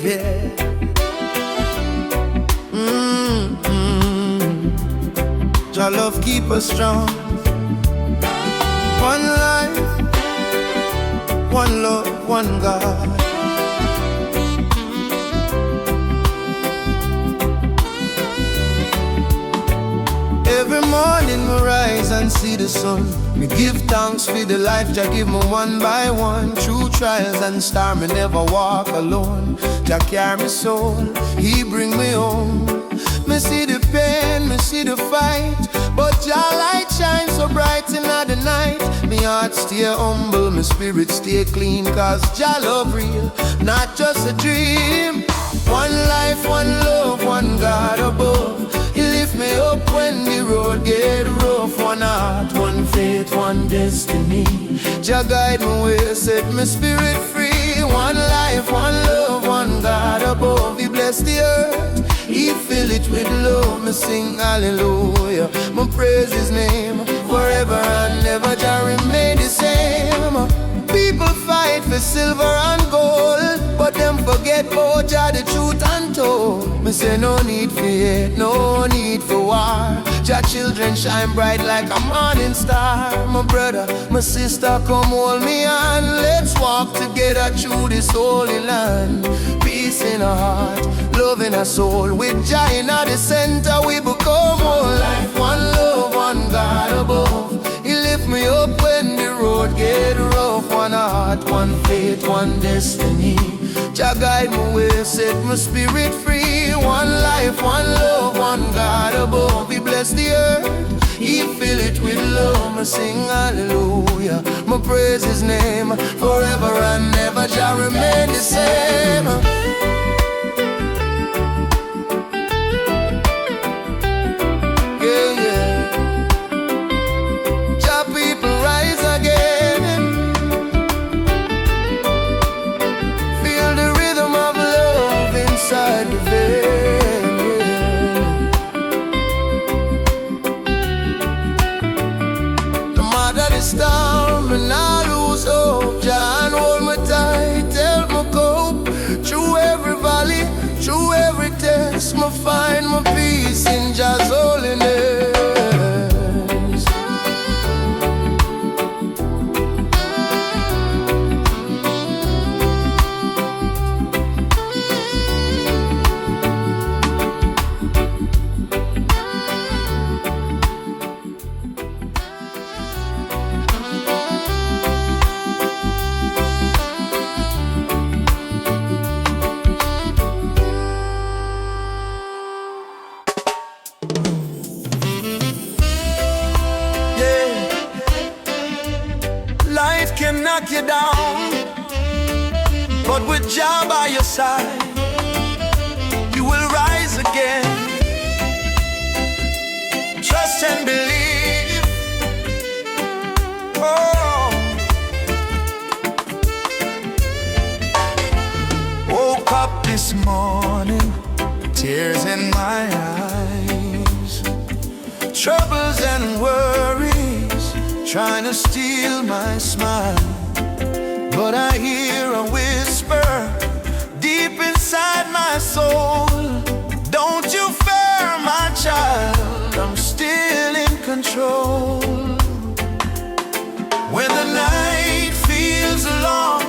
yeah. Your love keep us strong. One life, one love, one God. Every morning me rise and see the sun. Me give thanks for the life Jah give me one by one. Through trials and storm, me never walk alone. Jah carry me soul, He bring me home. Me see the pain, me see the fight, but Jah light shine so bright in the night. Me heart stay humble, my spirit stay clean, cause Jah love real, not just a dream. One life, one love, one God above. He lift me up when the road get rough. One heart, one faith, one destiny. Jah guide me way, set my spirit free. One life, one love, one God above. He bless the earth, He fill it with love. Me sing hallelujah, me praise His name forever and ever. Jah remain the same. People fight for silver and gold, but them forget about Jah the truth untold. Me say no need for hate, no need for war. Jah children shine bright like a morning star. My brother, my sister, come hold me hand. Let's walk together through this holy land. Peace in our heart, love in our soul. With Jah in the center, we become one life, one love, one God above. He lift me up when the road get rough. One heart, one faith, one destiny. Jah guide me way, set my spirit free. One life, one love, one God above. He bless the earth, He fill it with love. Me sing hallelujah, me praise His name forever and ever. Jah remain the same. Storm and I lose hope. Jah hold me tight, help me cope. Through every valley, through every test, me find my peace in Jah's holiness. Can knock you down, but with Jah by your side, you will rise again. Trust and believe. Oh, woke up this morning, tears in my eyes, troubles and worries trying to steal my smile. But I hear a whisper deep inside my soul. Don't you fear, my child, I'm still in control. When the night feels long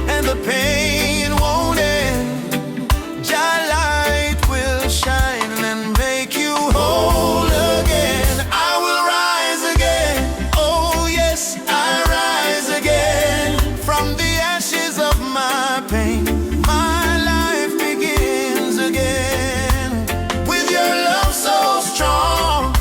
and the pain won't end, Jah light will shine and make you whole again. I will rise again. Oh yes, I rise again. From the ashes of my pain, my life begins again. With your love so strong,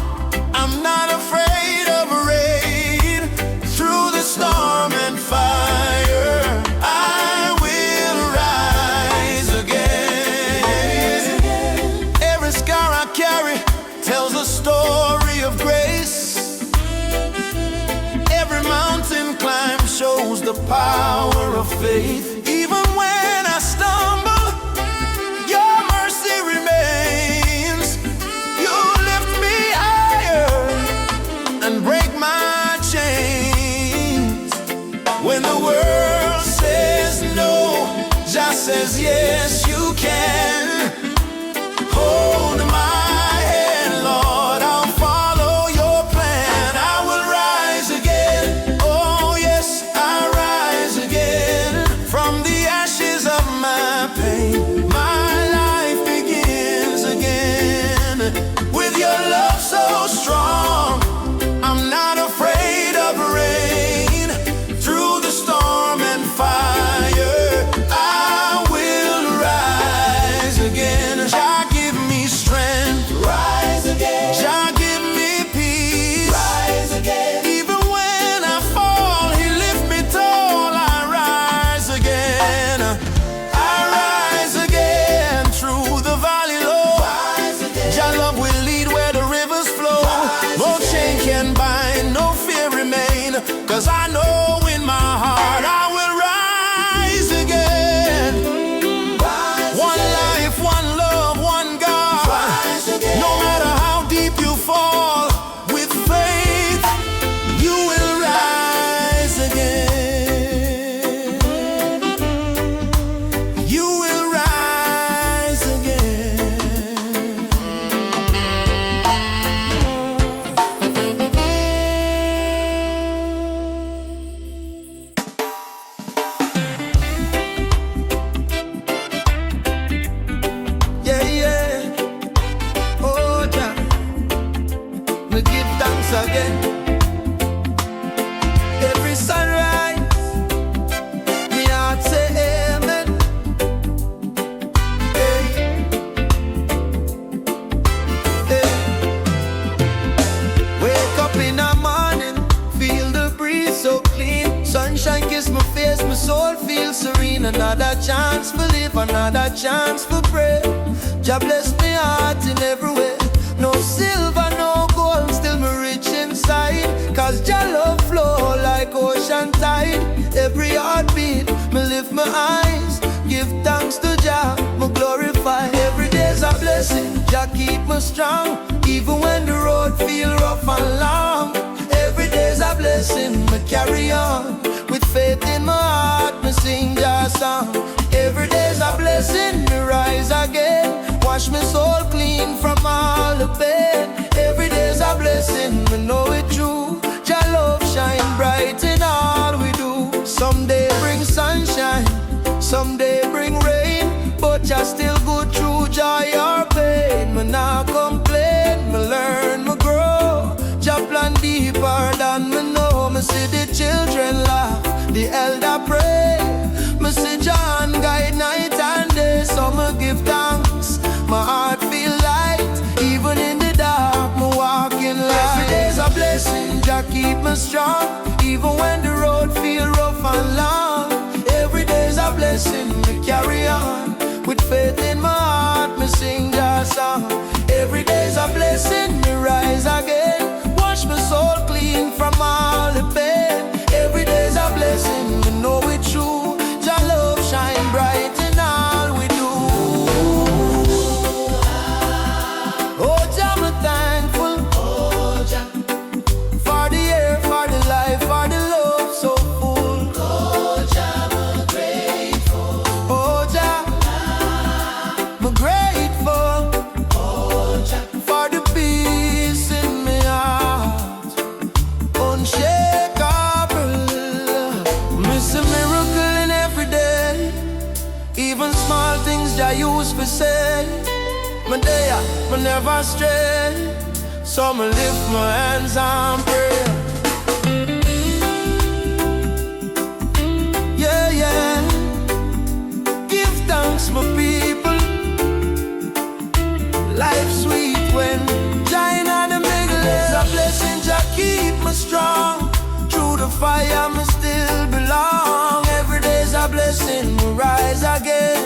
I'm not afraid of rain. Through the storm and fire, I will rise again. Every scar I carry tells a story of grace. Every mountain climb shows the power of faith. Even when I stumble, your mercy remains. You lift me higher and break my chains. When the world says no, just says yes, you can. Hold my hand, Lord, I'll follow your plan. I will rise again. Oh yes, I rise again. From the ashes of my pain, my life begins again. With your love so strong, I'm not afraid of rain. Through the storm and fire, I will rise again. Jah give me strength, rise again. Jah give me peace, rise again. Even when I fall, He lift me tall. I rise again. I rise again. Through the valley low, Jah love will lead where the rivers flow. No chain can bind, no fear remain, 'cause I know in my heart I will rise again. One life, one love, one God. No matter how deep you fall, with faith you will rise again. You will rise again. Yeah, yeah. Oh, Jah, we give thanks again. Every sunrise, me heart say amen. Hey, hey. Wake up in the morning, feel the breeze so clean. Sunshine kiss my face, my soul feels serene. Another chance for live, another chance for pray. Jah bless me heart in every way. No silver, no gold, still me rich inside. 'Cause Jah love flow like ocean tide. Every heartbeat, me lift my eyes. Give thanks to Jah, me glorify. Every day's a blessing, Jah keep me strong. Even when the road feel rough and long. Every day's a blessing, me carry on. With faith in my heart, me sing Jah's song. Every day's a blessing, me rise again. Wash my soul clean from all the pain. Every day's a blessing, me know it true. Jah love shine bright in all we do. Someday bring sunshine, someday bring rain, but Jah still good through joy or pain. Me nah complain, me learn, me grow. Jah plan deeper than me know. Me see the children laugh, the elder pray. Me see John guide night and day, so me give thanks. My heart feel light, even in the dark, me walk in light. Every day's a blessing, Jah keep me strong. Even when the road feel rough and long. Every day's a blessing, me carry on. With faith in my heart, me sing Jah's song. Every day's a blessing, me rise again. Wash my soul clean from all the pain. Every day's a blessing, me know it true. Jah love shine bright in all we do. Oh, Jah, me thankful. Oh, Jah, for the air, for the life, for the love so full. Oh, Jah, me grateful. Oh, Jah, me grateful. Oh, Jah, for the peace in my heart, unshakable. Miss a miracle in every day. Even small things Jah use for say. Me there, me never stray. So me lift my hands and pray. Yeah, yeah. Give thanks, my people. Life sweet when Jah in the middle. It's a blessing, Jah keep me strong. Through the fire, me still belong. Every day's a blessing, me rise again.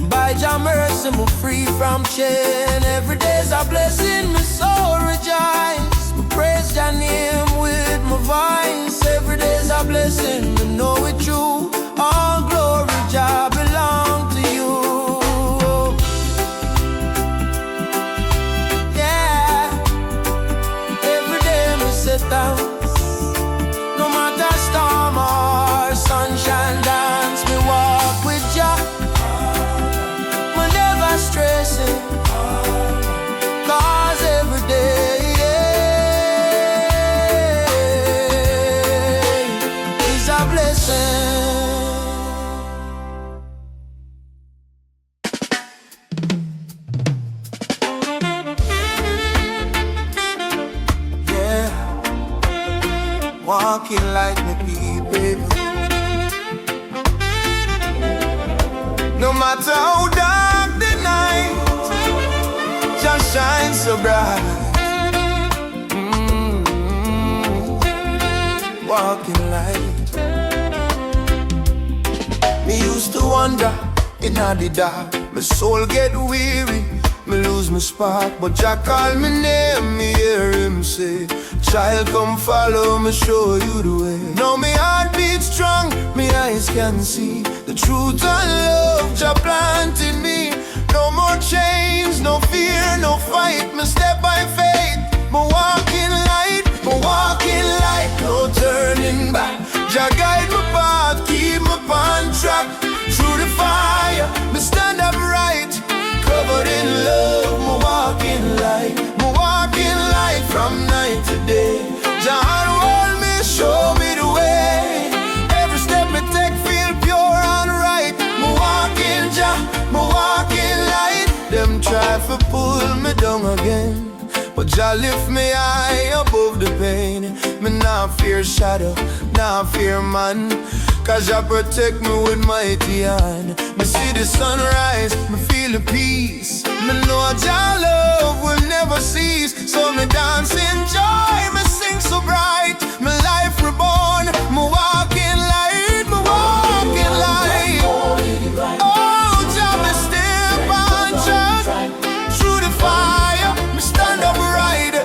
By Jah mercy, me free from chain. Every day's a blessing, me soul rejoice. Me praise Jah name with my voice. Every day's a blessing, me know it true. All glory, Jah belong to you. Yeah. Every day me sit down. No matter storm or sunshine dance, me walk with Jah. light me people. No matter how dark the night, just shine so bright. Walking light. Me used to wonder in the dark, my soul get weary, me lose my spark. But Jah call me name, me hear him say, child come follow me, show you the way. Now me heart beats strong, me eyes can see the truth and love Jah plant in me. No more chains, no fear, no fight. Me step by faith, me walking light, me walking light. No turning back, Jah guide my path, keep me on track. Through the fire, me stand upright, covered in love, me walking light, me walking light from night to day. Jah hold me, show me the way. Every step me take feel pure and right. Me walking Jah, me walking light. Them try to pull me down again, but Jah lift me high above the pain. Me not fear shadow, not fear man, cause Jah protect me with mighty hand. Me see the sunrise, me feel the peace. Me know Jah love will never cease. So me dance in joy, me sing so bright. Me life reborn, me walking light, me walking light. Oh, Jah me step on track. Through the fire, me stand upright,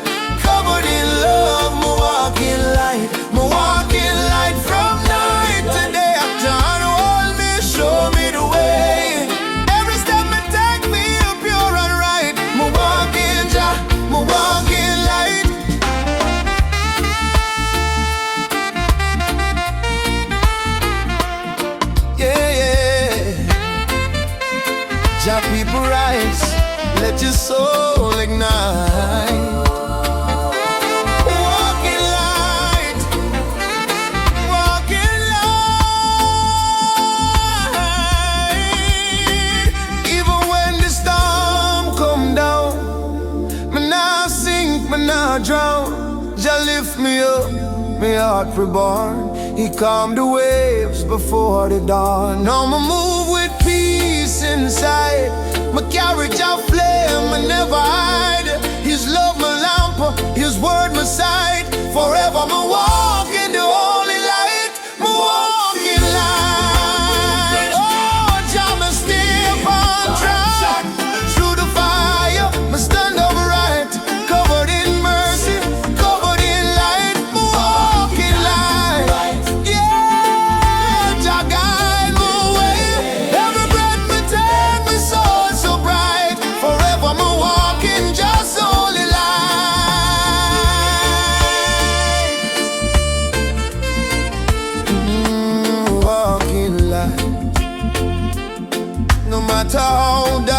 covered in love, me walking light, me walking light from night to day. Jah hold me, show me the way. Every step me take feel pure and right. Me walking Jah, me walking light. Yeah, yeah. Jah people rise, let your soul ignite. Walking light, walking light. Even when the storm come down, me nah sink, me nah drown. Jah lift me up, me heart reborn. He calmed the waves before the dawn. Now me move with peace inside. Me carry Jah flame, me never hide. His love my lamp, His word my sight. Forever me walk in the holy light, me walk in light. Oh, Jah me step on track. Through the fire, me stand upright, covered in mercy, covered in light. Me walk in light. Yeah, Jah guide my way. Every breath me take, me soul so bright. Forever me walking just holy light. Walking light. No matter how dark